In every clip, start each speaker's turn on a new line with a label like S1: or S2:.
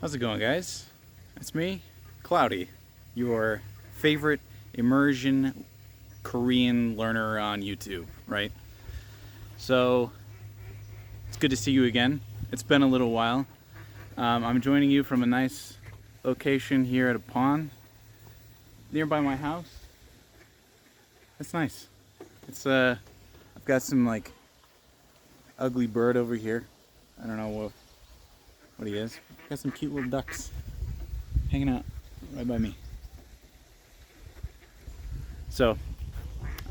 S1: How's it going, guys? It's me, Cloudy, your favorite immersion Korean learner on YouTube, right? So, it's good to see you again. It's been a little while. I'm joining you from a nice location here at a pond nearby my house. That's nice. I've got some ugly bird over here. I don't know what he is. Got some cute little ducks hanging out right by me. So,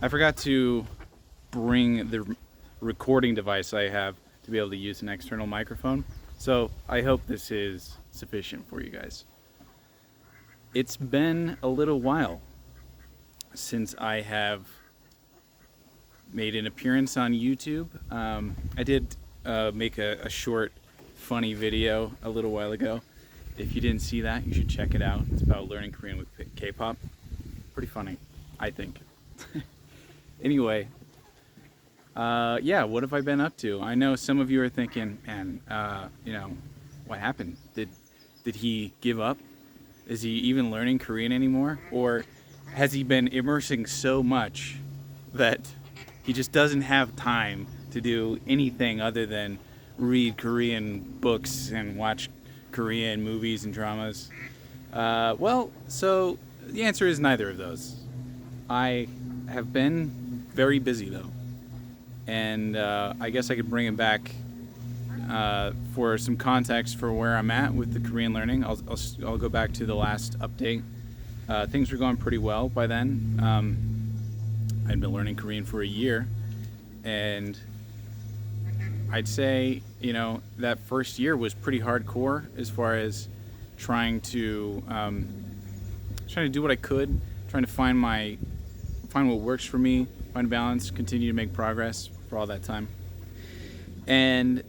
S1: I forgot to bring the recording device I have to be able to use an external microphone. So, I hope this is sufficient for you guys. It's been a little while since I have made an appearance on YouTube. I did make a short, funny video a little while ago. If you didn't see that, you should check it out. It's about learning Korean with K-pop. Pretty funny, I think. Anyway, yeah, what have I been up to? I know some of you are thinking, man, what happened? Did he give up? Is he even learning Korean anymore? Or has he been immersing so much that he just doesn't have time to do anything other than read Korean books and watch Korean movies and dramas? So the answer is neither of those. I have been very busy though, and I guess I could bring it back for some context for where I'm at with the Korean learning. I'll go back to the last update. Things were going pretty well by then. I'd been learning Korean for a year, and I'd say, that first year was pretty hardcore as far as trying to do what I could, trying to find what works for me, find balance, continue to make progress for all that time. And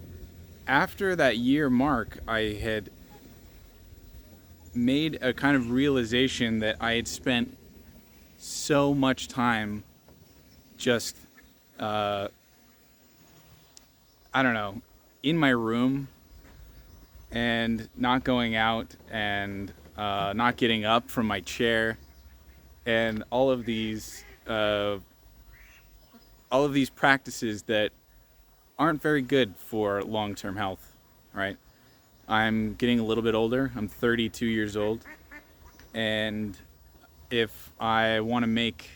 S1: after that year mark, I had made a kind of realization that I had spent so much time just in my room and not going out and not getting up from my chair, and all of these practices that aren't very good for long-term health, right? I'm getting a little bit older. I'm 32 years old, and if I want to make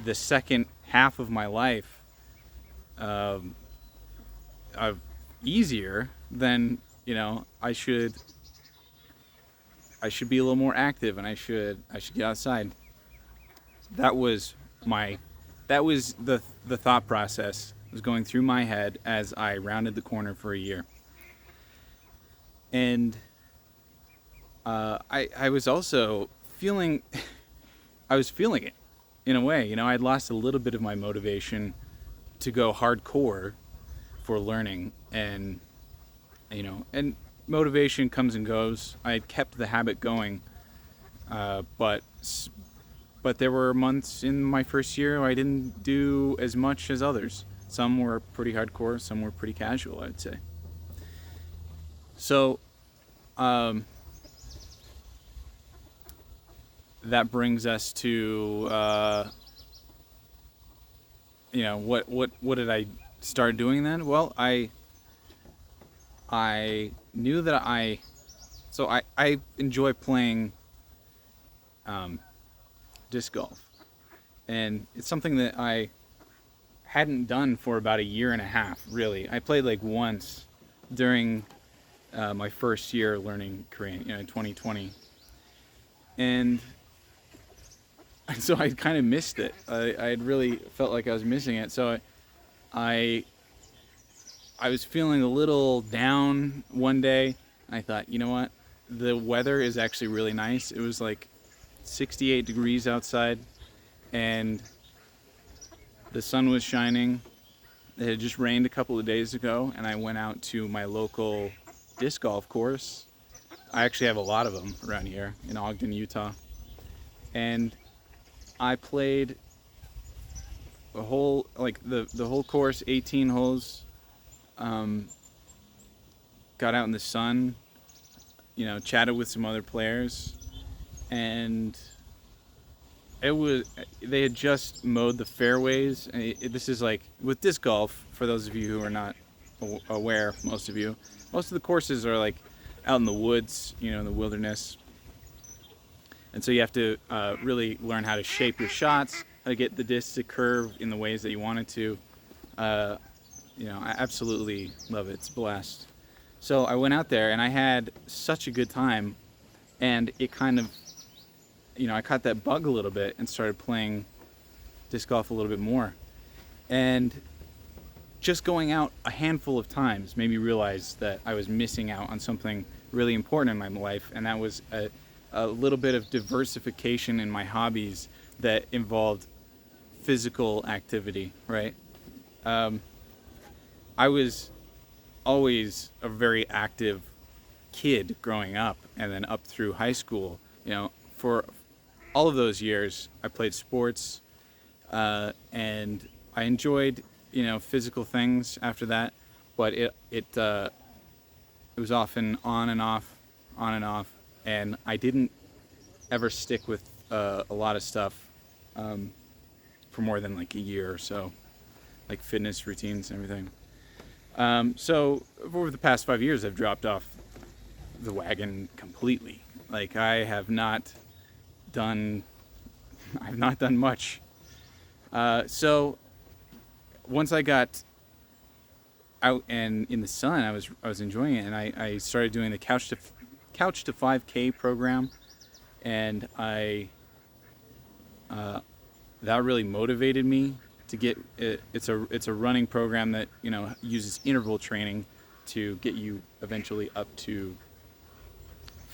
S1: the second half of my life easier, then I should be a little more active, and I should get outside. That was the thought process was going through my head as I rounded the corner for a year. And I was also feeling it in a way. I'd lost a little bit of my motivation to go hardcore for learning, and motivation comes and goes. I had kept the habit going, but there were months in my first year where I didn't do as much as others. Some were pretty hardcore, some were pretty casual, I'd say. So that brings us to what did I start doing then? Well, I knew that I enjoy playing disc golf, and it's something that I hadn't done for about a year and a half, really. I played once during my first year learning Korean, in 2020, and so I kind of missed it. I had really felt like I was missing it, so I was feeling a little down one day. I thought, you know what? The weather is actually really nice. It was 68 degrees outside, and the sun was shining. It had just rained a couple of days ago, and I went out to my local disc golf course. I actually have a lot of them around here in Ogden, Utah. And I played a whole, the whole course, 18 holes. Got got out in the sun, chatted with some other players, and they had just mowed the fairways. This is like with disc golf, for those of you who are not aware, most of the courses are like out in the woods, in the wilderness. And so you have to really learn how to shape your shots, how to get the disc to curve in the ways that you want it to. I absolutely love it. It's a blast. So I went out there and I had such a good time, and it kind of, I caught that bug a little bit and started playing disc golf a little bit more. And just going out a handful of times made me realize that I was missing out on something really important in my life, and that was a little bit of diversification in my hobbies that involved physical activity, right? I was always a very active kid growing up, and then up through high school. For all of those years, I played sports, and I enjoyed, physical things after that, but it was often on and off, and I didn't ever stick with a lot of stuff for more than like a year or so, like fitness routines and everything. So over the past 5 years, I've dropped off the wagon completely. Like I've not done much. So once I got out and in the sun, I was enjoying it, and I started doing the couch to 5K program, and that really motivated me to get it. It's a running program that uses interval training to get you eventually up to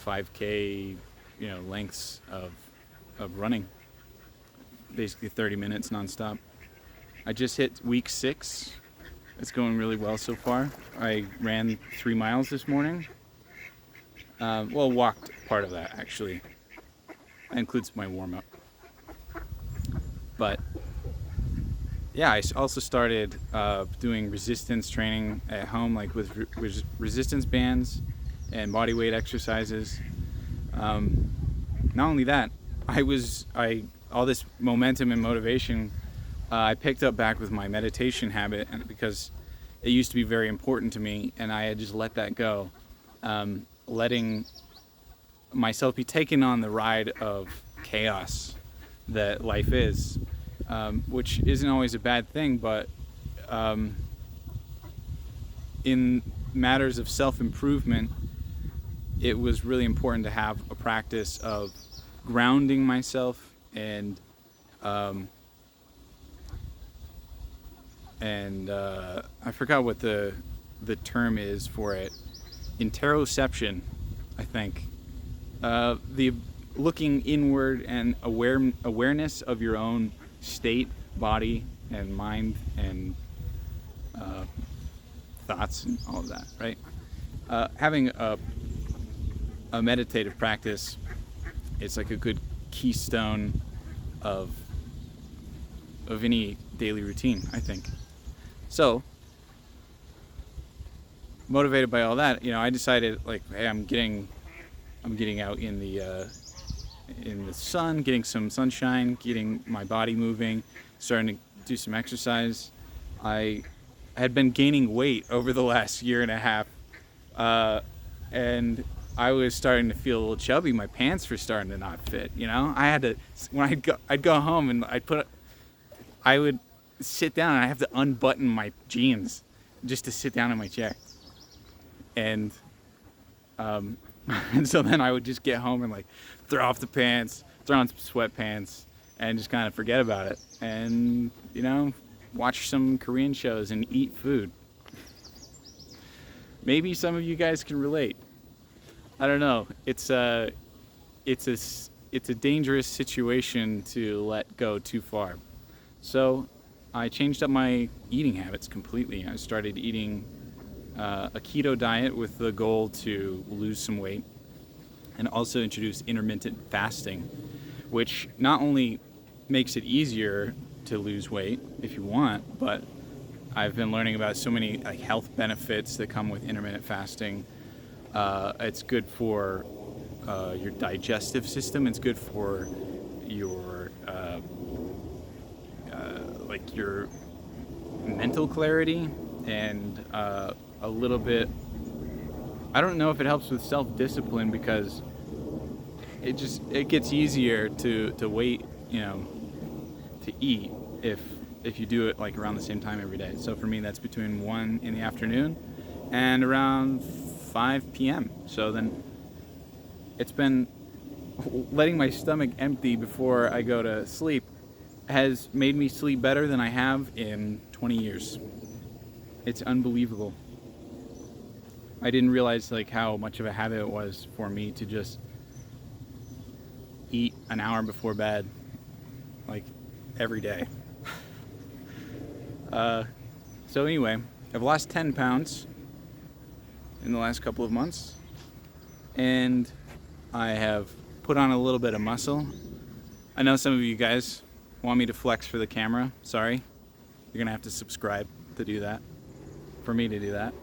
S1: 5K lengths of running, basically 30 minutes nonstop. I just hit week 6. It's going really well so far. I ran 3 miles this morning. Walked part of that, actually. That includes my warm-up. But yeah, I also started doing resistance training at home, like with resistance bands and body weight exercises. Not only that, all this momentum and motivation I picked up back with my meditation habit, and because it used to be very important to me, and I had just let that go, letting myself be taken on the ride of chaos that life is, which isn't always a bad thing, but in matters of self-improvement, it was really important to have a practice of grounding myself and I forgot what the term is for it. Interoception, I think. The looking inward and awareness of your own state, body, and mind, and thoughts, and all of that, right? Having a meditative practice, it's like a good keystone of any daily routine, I think. So, motivated by all that, I decided, like, hey, I'm getting out in the sun, getting some sunshine, getting my body moving, starting to do some exercise. I had been gaining weight over the last year and a half, and I was starting to feel a little chubby. My pants were starting to not fit. I had to, when I'd go home and I would sit down and I have to unbutton my jeans just to sit down in my chair. And so then I would just get home and like throw off the pants, throw on some sweatpants, and just kind of forget about it. And watch some Korean shows and eat food. Maybe some of you guys can relate. I don't know. It's a dangerous situation to let go too far. So I changed up my eating habits completely. I started eating a keto diet with the goal to lose some weight, and also introduce intermittent fasting, which not only makes it easier to lose weight if you want, but I've been learning about so many health benefits that come with intermittent fasting, It's good for your digestive system. It's good for your like your mental clarity, and a little bit. I don't know if it helps with self-discipline, because it gets easier to wait, to eat if you do it like around the same time every day. So for me, that's between 1 in the afternoon and around 5 p.m. So then it's been letting my stomach empty before I go to sleep has made me sleep better than I have in 20 years. It's unbelievable. I didn't realize like how much of a habit it was for me to just eat an hour before bed, like every day. So anyway, I've lost 10 pounds in the last couple of months, and I have put on a little bit of muscle. I know some of you guys want me to flex for the camera. Sorry, you're gonna have to subscribe to do that, for me to do that.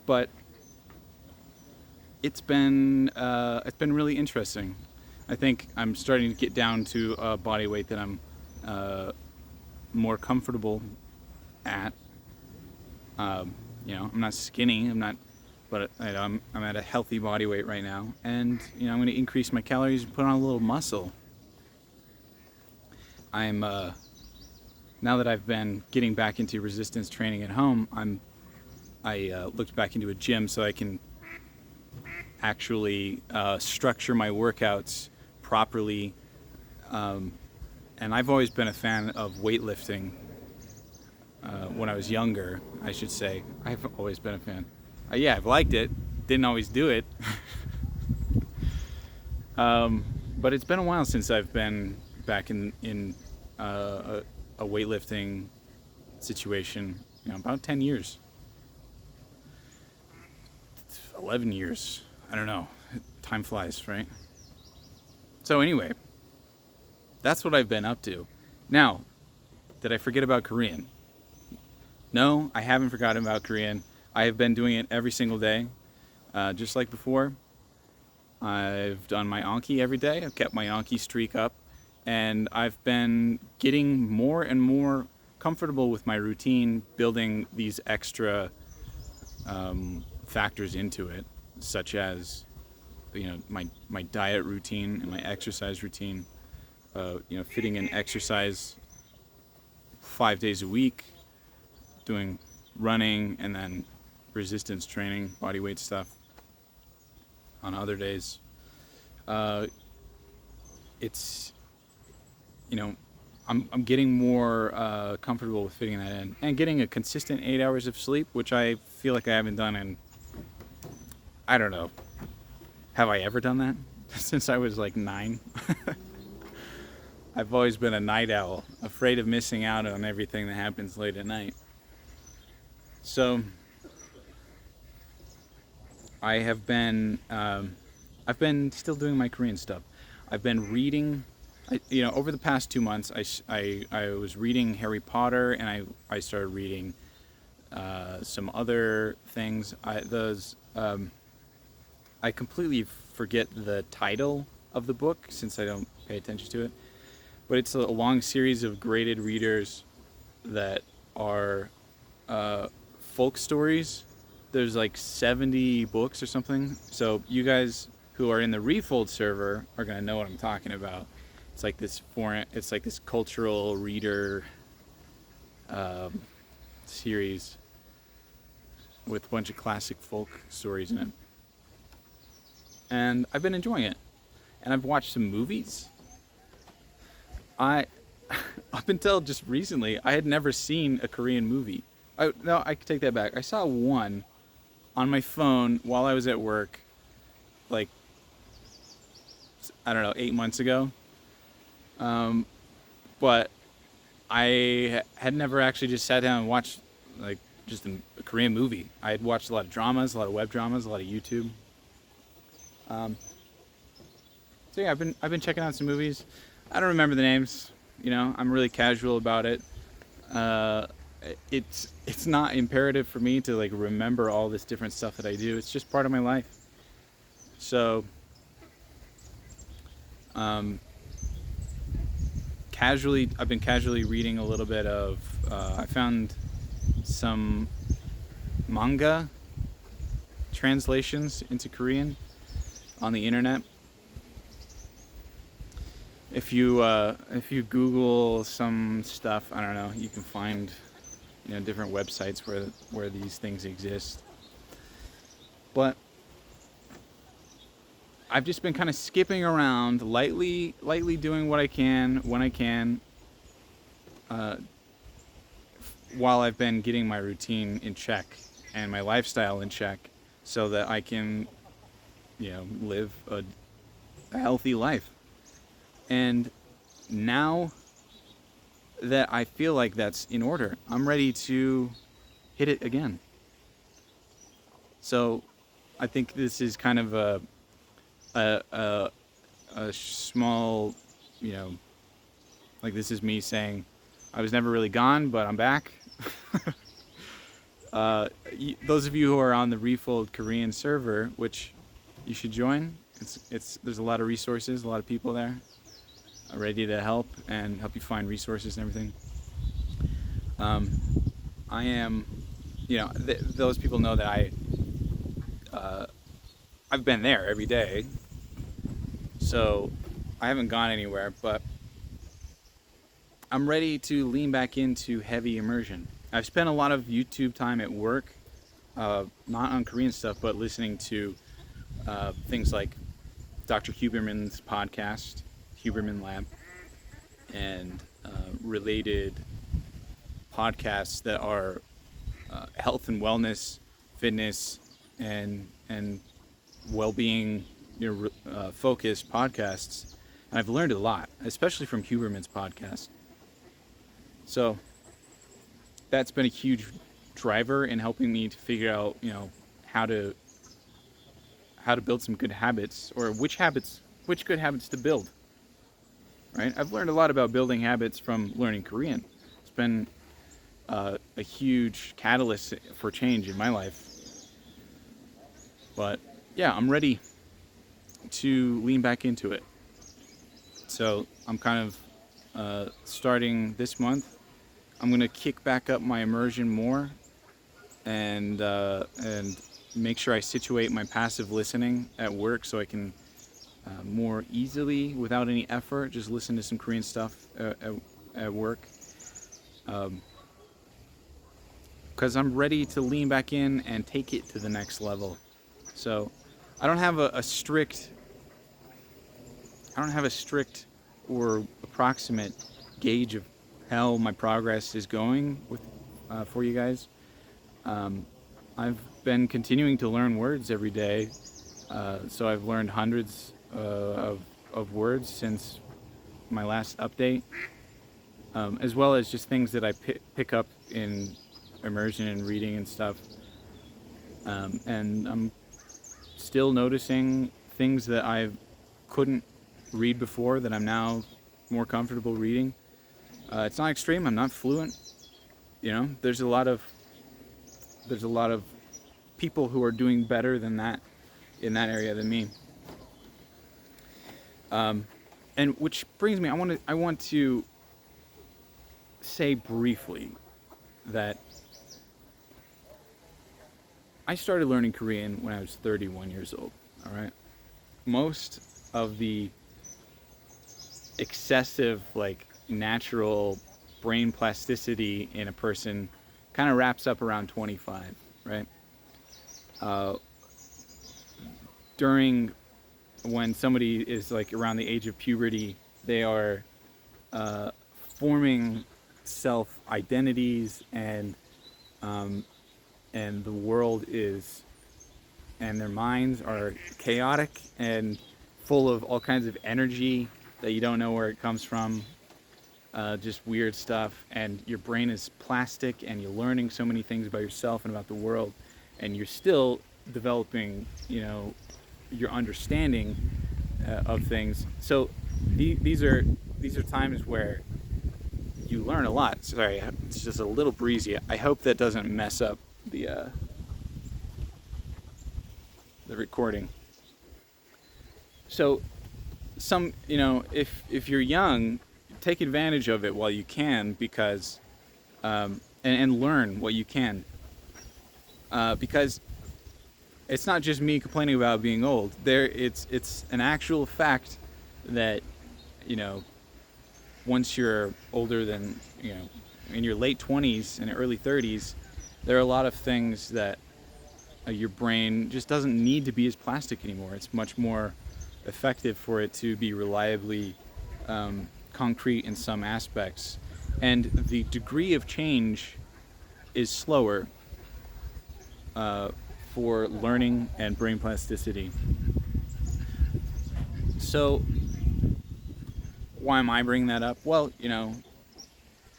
S1: But it's been really interesting. I think I'm starting to get down to a body weight that I'm more comfortable at. I'm not skinny. But I'm at a healthy body weight right now, and I'm going to increase my calories and put on a little muscle. I'm now that I've been getting back into resistance training at home, I looked back into a gym so I can actually structure my workouts properly. And I've always been a fan of weightlifting. When I was younger, I should say. I've always been a fan. Yeah, I've liked it. Didn't always do it. But it's been a while since I've been back in a weightlifting situation. About 10 years. 11 years. I don't know. Time flies, right? So anyway, that's what I've been up to. Now, did I forget about Korean? No, I haven't forgotten about Korean. I have been doing it every single day, just like before. I've done my anki every day. I've kept my anki streak up, and I've been getting more and more comfortable with my routine, building these extra factors into it, such as my diet routine and my exercise routine. Fitting in exercise 5 days a week, doing running, and then resistance training, body weight stuff on other days. It's I'm getting more comfortable with fitting that in, and getting a consistent 8 hours of sleep, which I feel like I haven't done in, I don't know, have I ever done that? Since I was like 9. I've always been a night owl, afraid of missing out on everything that happens late at night. So I've been still doing my Korean stuff. I've been reading, over the past 2 months, I was reading Harry Potter, and I started reading some other things. I completely forget the title of the book since I don't pay attention to it. But it's a long series of graded readers that are folk stories. There's like 70 books or something. So you guys who are in the Refold server are gonna know what I'm talking about. It's like this cultural reader series with a bunch of classic folk stories in it. And I've been enjoying it. And I've watched some movies. Up until just recently, I had never seen a Korean movie. No, I take that back. I saw one on my phone while I was at work, like, I don't know, 8 months ago. But I had never actually just sat down and watched, like, just a Korean movie. I had watched a lot of dramas, a lot of web dramas, a lot of YouTube. So yeah, I've been checking out some movies. I don't remember the names, I'm really casual about it. it's not imperative for me to like remember all this different stuff that I do. It's just part of my life. So I've been casually reading a little bit of I found some manga translations into Korean on the internet. If you Google some stuff, I don't know, you can find different websites where these things exist. But I've just been kind of skipping around, lightly doing what I can when I can, while I've been getting my routine in check and my lifestyle in check, so that I can, live a healthy life. And now that I feel like that's in order, I'm ready to hit it again. So I think this is kind of a small, like this is me saying I was never really gone, but I'm back. Those of you who are on the Refold Korean server, which you should join, there's a lot of resources, a lot of people there ready to help you find resources and everything. I am, those people know that I've been there every day, so I haven't gone anywhere, but I'm ready to lean back into heavy immersion. I've spent a lot of YouTube time at work, not on Korean stuff, but listening to things like Dr. Huberman's podcast, Huberman Lab, and related podcasts that are health and wellness, fitness, and well-being focused podcasts. And I've learned a lot, especially from Huberman's podcast. So that's been a huge driver in helping me to figure out, how to build some good habits, or which good habits to build. Right? I've learned a lot about building habits from learning Korean. It's been a huge catalyst for change in my life. But yeah, I'm ready to lean back into it. So I'm kind of starting this month. I'm going to kick back up my immersion more and make sure I situate my passive listening at work so I can more easily, without any effort, just listen to some Korean stuff at work. Because I'm ready to lean back in and take it to the next level. So I don't have a strict or approximate gauge of how my progress is going for you guys. I've been continuing to learn words every day, so I've learned hundreds of words since my last update, as well as just things that I pick up in immersion and reading and stuff. And I'm still noticing things that I couldn't read before that I'm now more comfortable reading. It's not extreme. I'm not fluent. There's a lot of people who are doing better than that in that area than me. And which brings me, I want to say briefly that I started learning Korean when I was 31 years old. All right. Most of the excessive, natural brain plasticity in a person kind of wraps up around 25, right? During when somebody is around the age of puberty, they are forming self identities, and the world is, and their minds are chaotic and full of all kinds of energy that you don't know where it comes from, just weird stuff, and your brain is plastic, and you're learning so many things about yourself and about the world, and you're still developing, your understanding of things. So these are times where you learn a lot. Sorry, it's just a little breezy. I hope that doesn't mess up the recording. So if you're young, take advantage of it while you can, because and learn what you can, because it's not just me complaining about being old. It's an actual fact that once you're older than in your late 20s and early 30s, there are a lot of things that your brain just doesn't need to be as plastic anymore. It's much more effective for it to be reliably concrete in some aspects, and the degree of change is slower for learning and brain plasticity. So why am I bringing that up? Well,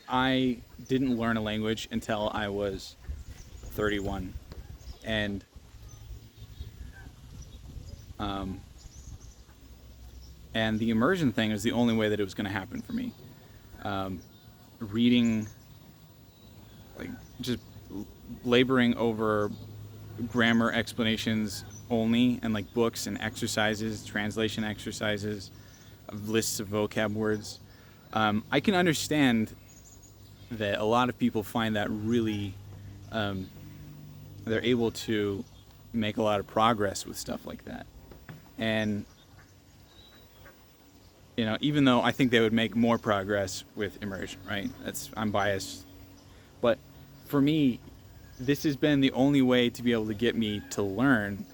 S1: I didn't learn a language until I was 31, and the immersion thing is the only way that it was going to happen for me. Reading, like, just laboring over grammar explanations only, and like books and exercises, translation exercises, lists of vocab words. I can understand that a lot of people find that really, they're able to make a lot of progress with stuff like that. And even though I think they would make more progress with immersion, right? I'm biased, but for me, this has been the only way to be able to get me to learn,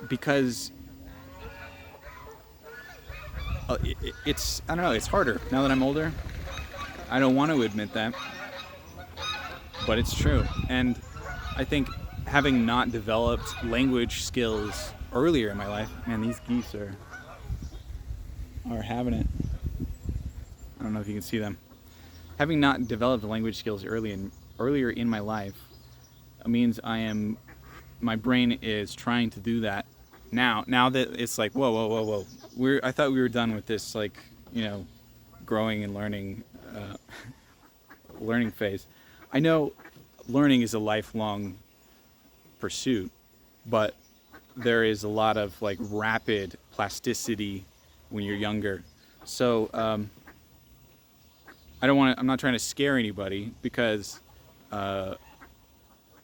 S1: because it's, I don't know, it's harder now that I'm older. I don't want to admit that, but it's true. And I think having not developed language skills earlier in my life, man, these geese are having it. I don't know if you can see them. Having not developed language skills earlier in my life means my brain is trying to do that now. Now that it's like, whoa. I thought we were done with this, like, growing and learning phase. I know learning is a lifelong pursuit, but there is a lot of like rapid plasticity when you're younger. So I'm not trying to scare anybody, because I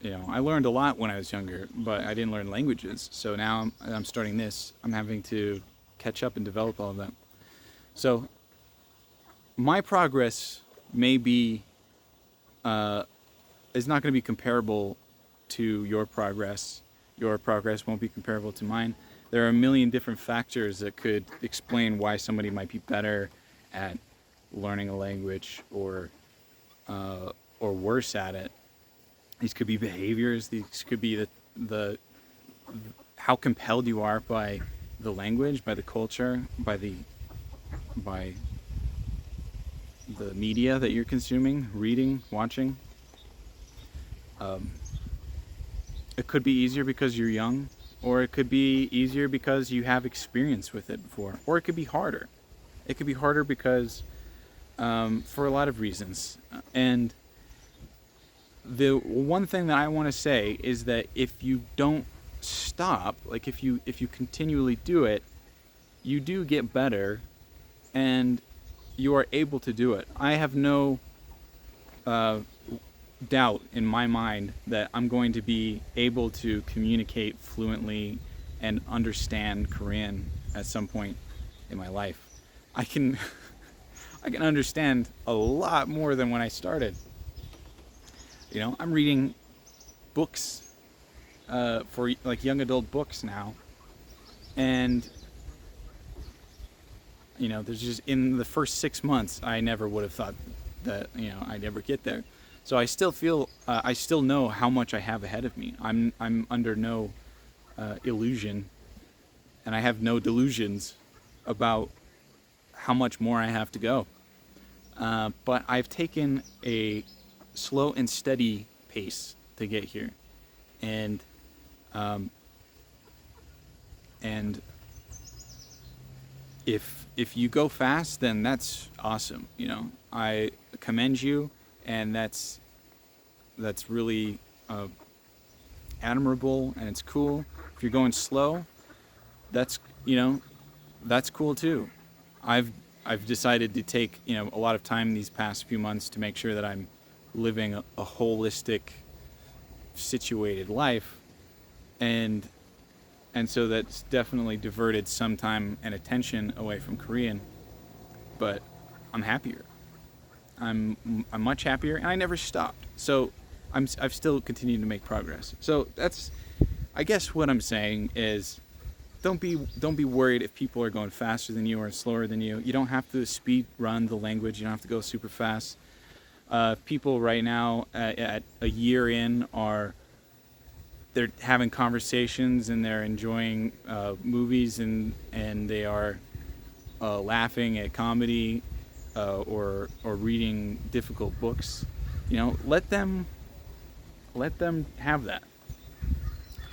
S1: learned a lot when I was younger, but I didn't learn languages. So now I'm starting this. I'm having to catch up and develop all of that. So my progress may be is not going to be comparable to your progress. Your progress won't be comparable to mine. There are a million different factors that could explain why somebody might be better at learning a language or worse at it. These could be behaviors. These could be the how compelled you are by the language, by the culture, by the media that you're consuming, reading, watching. It could be easier because you're young, or it could be easier because you have experience with it before, or it could be harder. It could be harder because for a lot of reasons. And the one thing that I want to say is that if you don't stop, like if you continually do it, you do get better, and you are able to do it. I have no doubt in my mind that I'm going to be able to communicate fluently and understand Korean at some point in my life. I can understand a lot more than when I started. I'm reading books for like young adult books now, and there's just, in the first 6 months, I never would have thought that I'd ever get there. So I still feel I still know how much I have ahead of me. I'm under no illusion, and I have no delusions about how much more I have to go. But I've taken a slow and steady pace to get here, and if you go fast, then that's awesome. I commend you, and that's really admirable, and it's cool. If you're going slow, that's that's cool too. I've decided to take a lot of time these past few months to make sure that I'm living a holistic, situated life, and so that's definitely diverted some time and attention away from Korean. But I'm happier. I'm much happier, and I never stopped. So I've still continued to make progress. So that's, I guess what I'm saying is, don't be worried if people are going faster than you or slower than you. You don't have to speed run the language. You don't have to go super fast. People right now at a year in they're having conversations, and they're enjoying movies, and they are laughing at comedy or reading difficult books. Let them have that,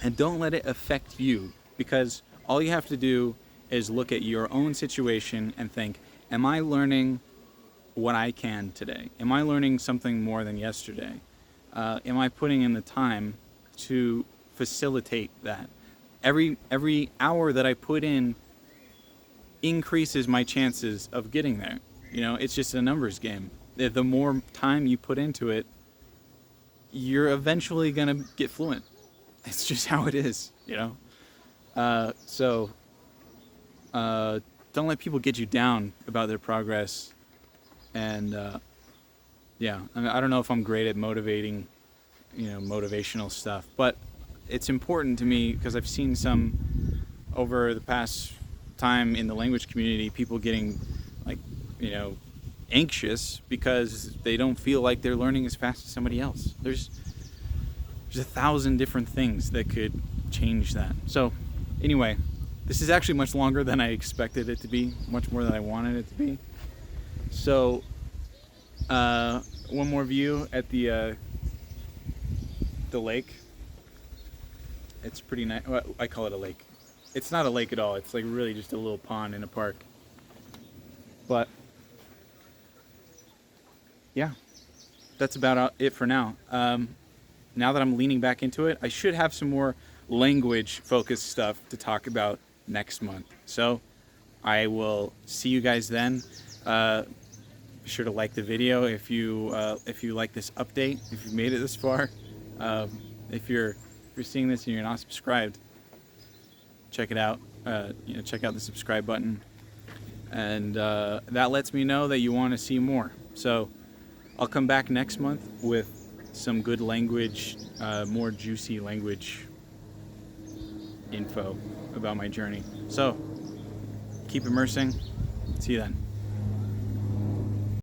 S1: and don't let it affect you, because all you have to do is look at your own situation and think, am I learning what I can today? Am I learning something more than yesterday? Am I putting in the time to facilitate that? Every hour that I put in increases my chances of getting there. It's just a numbers game. The more time you put into it, you're eventually going to get fluent. It's just how it is, So don't let people get you down about their progress. And yeah, I don't know if I'm great at motivating, motivational stuff, but it's important to me because I've seen some over the past time in the language community, people getting anxious because they don't feel like they're learning as fast as somebody else. There's 1,000 different things that could change that. So anyway, this is actually much longer than I expected it to be, much more than I wanted it to be. So one more view at the lake. It's pretty nice. Well, I call it a lake. It's not a lake at all. It's like really just a little pond in a park. But yeah, that's about it for now. Now that I'm leaning back into it, I should have some more language-focused stuff to talk about next month. So I will see you guys then. Be sure to like the video if you like this update. If you've made it this far, if you're seeing this and you're not subscribed, check it out. Check out the subscribe button, and that lets me know that you want to see more. So I'll come back next month with some good language, more juicy language info about my journey. So keep immersing. See you then.